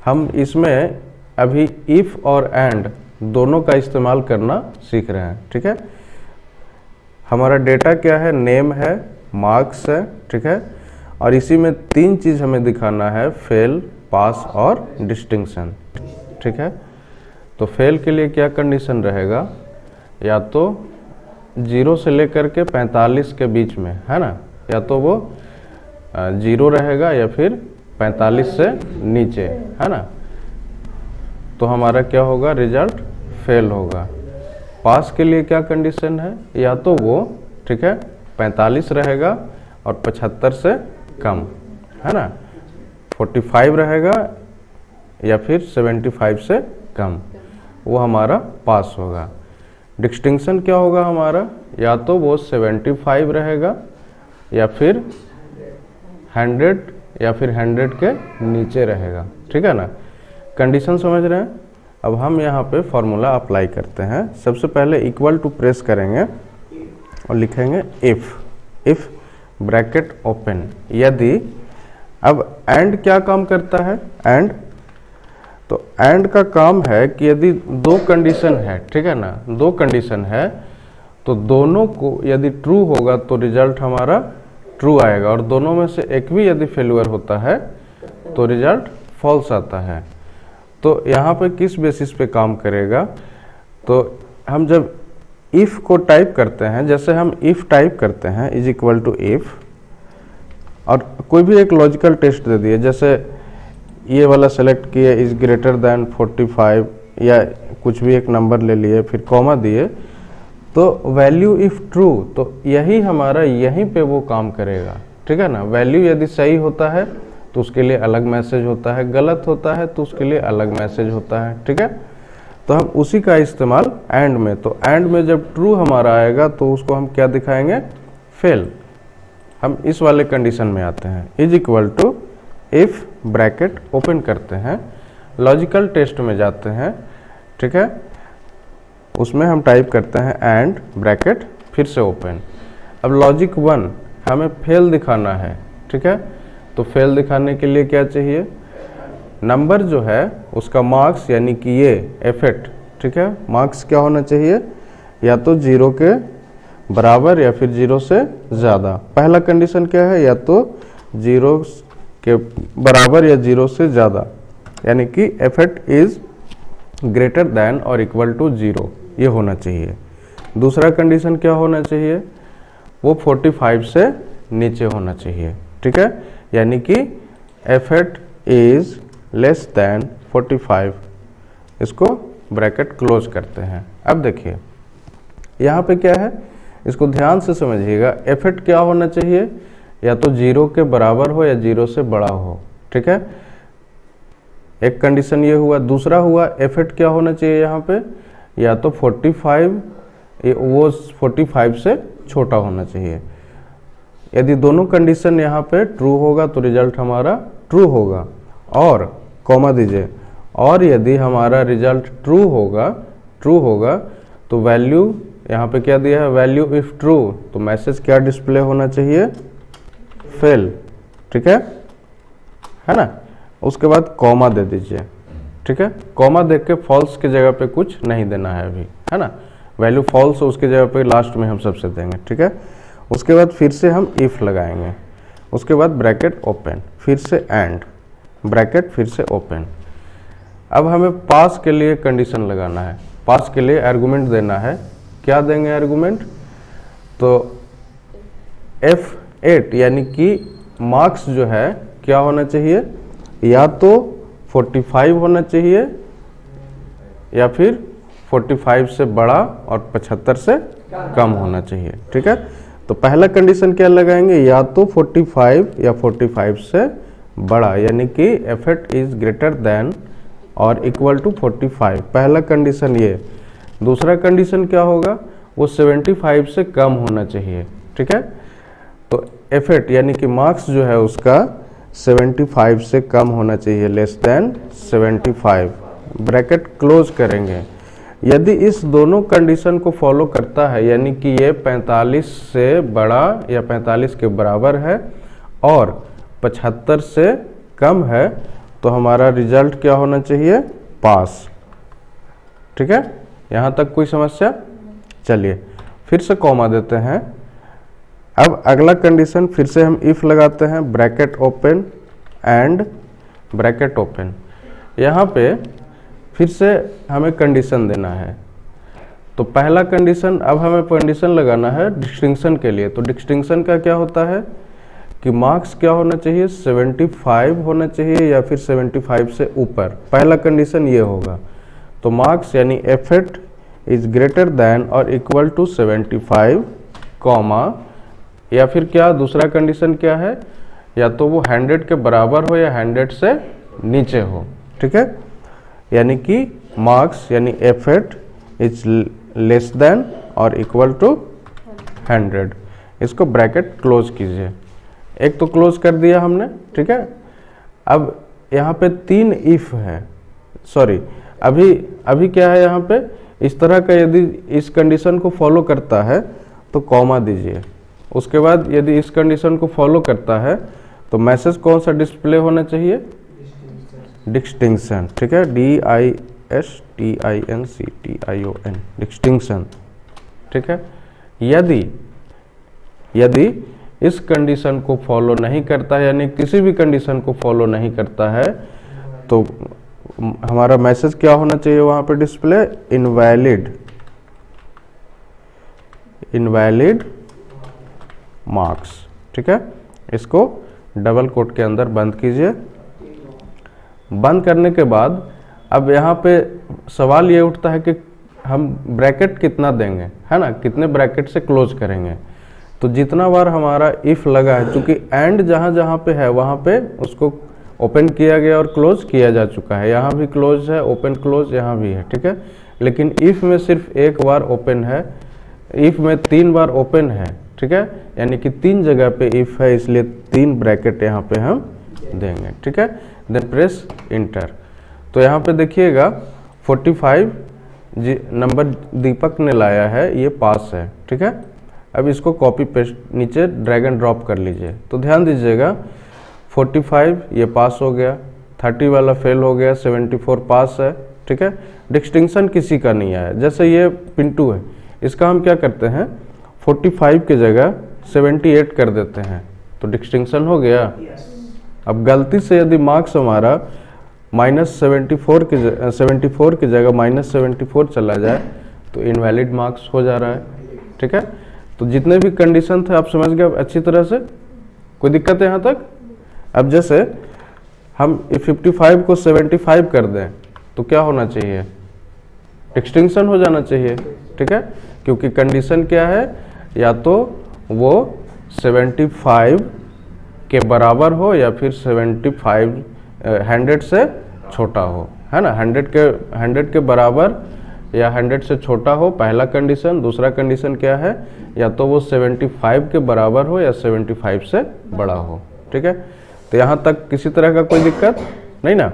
हम इसमें अभी इफ़ और एंड दोनों का इस्तेमाल करना सीख रहे हैं। ठीक है, हमारा डेटा क्या है, नेम है, मार्क्स है। ठीक है, और इसी में तीन चीज़ हमें दिखाना है, फेल, पास और डिस्टिंक्शन। ठीक है, तो फेल के लिए क्या कंडीशन रहेगा, या तो 0 से लेकर के 45 के बीच में, है ना, या तो वो 0 रहेगा या फिर 45 से नीचे, है ना, तो हमारा क्या होगा, रिजल्ट फेल होगा। पास के लिए क्या कंडीशन है, या तो वो, ठीक है, 45 रहेगा और 75 से कम, है ना, 45 रहेगा या फिर 75 से कम, वो हमारा पास होगा। डिस्टिंक्शन क्या होगा हमारा, या तो वो 75 रहेगा या फिर 100 या फिर 100 के नीचे रहेगा। ठीक है ना, कंडीशन समझ रहे हैं। अब हम यहाँ पे फॉर्मूला अप्लाई करते हैं। सबसे पहले इक्वल टू प्रेस करेंगे और लिखेंगे इफ़ ब्रैकेट ओपन, यदि, अब एंड क्या काम करता है, एंड, तो एंड का काम है कि यदि दो कंडीशन है, ठीक है ना, दो कंडीशन है, तो दोनों को यदि ट्रू होगा तो रिजल्ट हमारा ट्रू आएगा, और दोनों में से एक भी यदि फेल्यूर होता है तो रिजल्ट फॉल्स आता है। तो यहाँ पे किस बेसिस पे काम करेगा, तो हम जब इफ़ को टाइप करते हैं, जैसे हम इफ़ टाइप करते हैं इज इक्वल टू इफ़, और कोई भी एक लॉजिकल टेस्ट दे दिए, जैसे ये वाला सेलेक्ट किए इज ग्रेटर दैन 45, या कुछ भी एक नंबर ले लिए, फिर कॉमा दिए, तो वैल्यू इफ़ ट्रू, तो यही हमारा यहीं पे वो काम करेगा। ठीक है ना, वैल्यू यदि सही होता है तो उसके लिए अलग मैसेज होता है, गलत होता है तो उसके लिए अलग मैसेज होता है। ठीक है, तो हम उसी का इस्तेमाल एंड में, तो एंड में जब ट्रू हमारा आएगा तो उसको हम क्या दिखाएंगे, फेल। हम इस वाले कंडीशन में आते हैं, is equal to if bracket open करते हैं, लॉजिकल टेस्ट में जाते हैं। ठीक है, उसमें हम टाइप करते हैं एंड ब्रैकेट फिर से ओपन। अब लॉजिक 1 हमें फेल दिखाना है। ठीक है, तो फेल दिखाने के लिए क्या चाहिए, नंबर जो है उसका मार्क्स, यानी कि ये एफेक्ट, ठीक है, मार्क्स क्या होना चाहिए, या तो 0 के बराबर या फिर 0 से ज़्यादा। पहला कंडीशन क्या है, या तो 0 के बराबर या 0 से ज़्यादा, यानी कि एफेक्ट इज ग्रेटर दैन और इक्वल टू 0, ये होना चाहिए। दूसरा कंडीशन क्या होना चाहिए, वो 45 से नीचे होना चाहिए। ठीक है, यानी कि एफेक्ट इज लेस दैन 45, इसको ब्रैकेट क्लोज करते हैं। अब देखिए यहाँ पे क्या है, इसको ध्यान से समझिएगा। एफेक्ट क्या होना चाहिए, या तो 0 के बराबर हो या 0 से बड़ा हो। ठीक है, एक कंडीशन ये हुआ। दूसरा हुआ एफेक्ट क्या होना चाहिए यहाँ पे, या तो 45, वो 45 से छोटा होना चाहिए। यदि दोनों कंडीशन यहाँ पे ट्रू होगा तो रिजल्ट हमारा ट्रू होगा, और कॉमा दीजिए, और यदि हमारा रिजल्ट ट्रू होगा तो वैल्यू यहाँ पे क्या दिया है, वैल्यू इफ ट्रू, तो मैसेज क्या डिस्प्ले होना चाहिए, फेल। ठीक है ना, उसके बाद कॉमा दे दीजिए। ठीक है, कॉमा देख के फॉल्स की जगह पे कुछ नहीं देना है अभी, है ना, वैल्यू फॉल्स हो उसकी जगह पे लास्ट में हम सबसे देंगे। ठीक है, उसके बाद फिर से हम इफ लगाएंगे, उसके बाद ब्रैकेट ओपन, फिर से एंड ब्रैकेट फिर से ओपन। अब हमें पास के लिए कंडीशन लगाना है, पास के लिए आर्गुमेंट देना है। क्या देंगे आर्गुमेंट, तो F8 यानी कि मार्क्स जो है क्या होना चाहिए, या तो 45 होना चाहिए या फिर 45 से बड़ा और 75 से कम होना चाहिए। ठीक है, तो पहला कंडीशन क्या लगाएंगे, या तो 45 या 45 से बड़ा, यानी कि एफेक्ट इज ग्रेटर देन और इक्वल टू 45, पहला कंडीशन ये। दूसरा कंडीशन क्या होगा, वो 75 से कम होना चाहिए। ठीक है, तो एफेक्ट यानी कि मार्क्स जो है उसका 75 से कम होना चाहिए, लेस देन 75, ब्रैकेट क्लोज करेंगे। यदि इस दोनों कंडीशन को फॉलो करता है, यानी कि ये 45 से बड़ा या 45 के बराबर है और 75 से कम है, तो हमारा रिजल्ट क्या होना चाहिए? पास। ठीक है, यहाँ तक कोई समस्या? चलिए फिर से कॉमा देते हैं। अब अगला कंडीशन फिर से हम इफ लगाते हैं, bracket open and bracket open. यहाँ पे फिर से हमें कंडीशन देना है। तो पहला कंडीशन, अब हमें कंडीशन लगाना है डिस्टिंक्शन के लिए। तो डिस्टिंक्शन का क्या होता है कि मार्क्स क्या होना चाहिए? 75 होना चाहिए या फिर 75 से ऊपर। पहला कंडीशन ये होगा। तो मार्क्स यानी एफर्ट इज ग्रेटर देन और इक्वल टू 75, कॉमा, या फिर क्या दूसरा कंडीशन क्या है? या तो वो 100 के बराबर हो या 100 से नीचे हो। ठीक है, यानी कि मार्क्स यानी एफर्ट इज लेस देन और इक्वल टू 100। इसको ब्रैकेट क्लोज कीजिए। एक तो क्लोज कर दिया हमने। ठीक है, अब यहाँ पे 3 इफ है, सॉरी अभी क्या है यहाँ पे? इस तरह का यदि इस कंडीशन को फॉलो करता है तो कॉमा दीजिए। उसके बाद यदि इस कंडीशन को फॉलो करता है तो मैसेज कौन सा डिस्प्ले होना चाहिए? डिस्टिंक्शन। ठीक है, DISTINCTION, डिस्टिंक्शन। ठीक है, यदि इस कंडीशन को फॉलो नहीं करता है, यानी किसी भी कंडीशन को फॉलो नहीं करता है, तो हमारा मैसेज क्या होना चाहिए वहां पे डिस्प्ले? Invalid marks. ठीक है, इसको डबल कोट के अंदर बंद कीजिए। बंद करने के बाद अब यहाँ पे सवाल ये उठता है कि हम ब्रैकेट कितना देंगे, है ना, कितने ब्रैकेट से क्लोज करेंगे। तो जितना बार हमारा इफ लगा है, चूंकि एंड जहाँ जहाँ पे है वहाँ पे उसको ओपन किया गया और क्लोज किया जा चुका है। यहाँ भी क्लोज है, ओपन क्लोज यहाँ भी है। ठीक है, लेकिन इफ में सिर्फ एक बार ओपन है, इफ में 3 बार ओपन है। ठीक है, यानी कि 3 जगह पे इफ है, इसलिए 3 ब्रैकेट यहाँ पे हम देंगे। ठीक है, देन प्रेस इंटर। तो यहाँ पे देखिएगा 45 नंबर दीपक ने लाया है, ये पास है। ठीक है, अब इसको कॉपी पेस्ट नीचे ड्रैग एंड ड्रॉप कर लीजिए। तो ध्यान दीजिएगा 45 ये पास हो गया, 30 वाला फेल हो गया, 74 पास है। ठीक है, डिस्टिंक्शन किसी का नहीं आया। जैसे ये पिंटू है, इसका हम क्या करते हैं? 45 की जगह 78 कर देते हैं, तो डिस्टिंक्शन हो गया। अब गलती से यदि मार्क्स हमारा -74 की जगह -74 चला जाए तो इनवैलिड मार्क्स हो जा रहा है। ठीक है, तो जितने भी कंडीशन थे आप समझ गए अच्छी तरह से? कोई दिक्कत है यहाँ तक? अब जैसे हम 55 को 75 कर दें तो क्या होना चाहिए? एक्सटिंक्शन हो जाना चाहिए। ठीक है, क्योंकि कंडीशन क्या है? या तो वो 75 के बराबर हो या फिर 75 100 से छोटा हो, है ना। 100 के बराबर या 100 से छोटा हो, पहला कंडीशन। दूसरा कंडीशन क्या है? या तो वो 75 के बराबर हो या 75 से बड़ा हो। ठीक है, तो यहाँ तक किसी तरह का कोई दिक्कत नहीं ना?